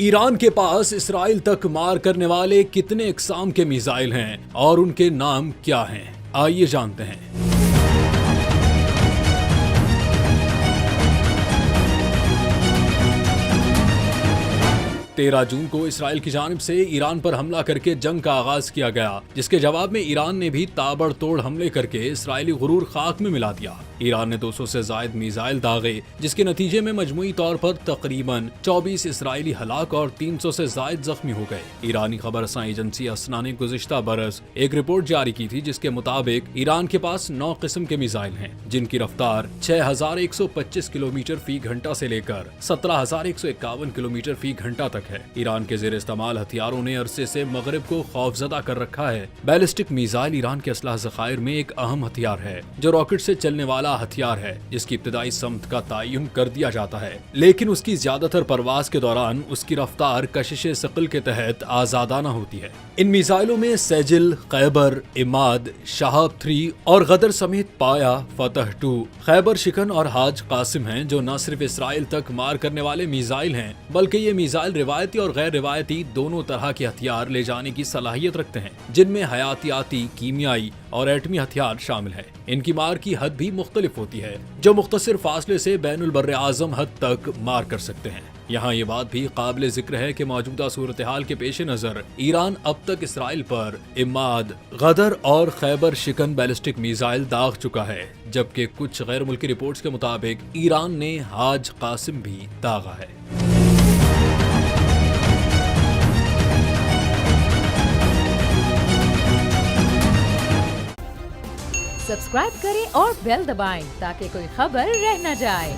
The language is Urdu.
ایران کے پاس اسرائیل تک مار کرنے والے کتنے اقسام کے میزائل ہیں اور ان کے نام کیا ہیں، آئیے جانتے ہیں۔ 13 جون کو اسرائیل کی جانب سے ایران پر حملہ کر کے جنگ کا آغاز کیا گیا، جس کے جواب میں ایران نے بھی تابڑ توڑ حملے کر کے اسرائیلی غرور خاک میں ملا دیا۔ ایران نے 200 سے زائد میزائل داغے، جس کے نتیجے میں مجموعی طور پر تقریباً 24 اسرائیلی ہلاک اور 300 سے زائد زخمی ہو گئے۔ ایرانی خبر رساں ایجنسی اسنا نے گزشتہ برس ایک رپورٹ جاری کی تھی، جس کے مطابق ایران کے پاس 9 قسم کے میزائل ہیں، جن کی رفتار 6125 کلومیٹر فی گھنٹہ سے لے کر 17151 کلومیٹر فی گھنٹہ تک ہے۔ ایران کے زیر استعمال ہتھیاروں نے عرصے سے مغرب کو خوفزدہ کر رکھا ہے۔ بیلسٹک میزائل ایران کے اسلحہ ذخائر میں ایک اہم ہتھیار ہے، جو راکٹ سے چلنے والا ہتھیار ہے، جس کی ابتدائی سمت کا تعین کر دیا جاتا ہے، لیکن اس کی زیادہ تر پرواز کے دوران اس کی رفتار کشش ثقل کے تحت آزادانہ ہوتی ہے۔ ان میزائلوں میں سیجل، خیبر، عماد، شہاب 3 اور غدر سمیت پایا، فتح 2، خیبر شکن اور حاج قاسم ہیں، جو نہ صرف اسرائیل تک مار کرنے والے میزائل ہیں، بلکہ یہ میزائل روایتی اور غیر روایتی دونوں طرح کے ہتھیار لے جانے کی صلاحیت رکھتے ہیں، جن میں حیاتیاتی، کیمیائی اور ایٹمی ہتھیار شامل ہیں۔ ان کی مار کی حد بھی مختلف ہوتی ہے، جو مختصر فاصلے سے بین البر اعظم حد تک مار کر سکتے ہیں۔ یہاں یہ بات بھی قابل ذکر ہے کہ موجودہ صورتحال کے پیش نظر ایران اب تک اسرائیل پر عماد، غدر اور خیبر شکن بیلسٹک میزائل داغ چکا ہے، جبکہ کچھ غیر ملکی رپورٹس کے مطابق ایران نے حاج قاسم بھی داغا ہے۔ سبسکرائب کریں اور بیل دبائیں تاکہ کوئی خبر رہ نہ جائے۔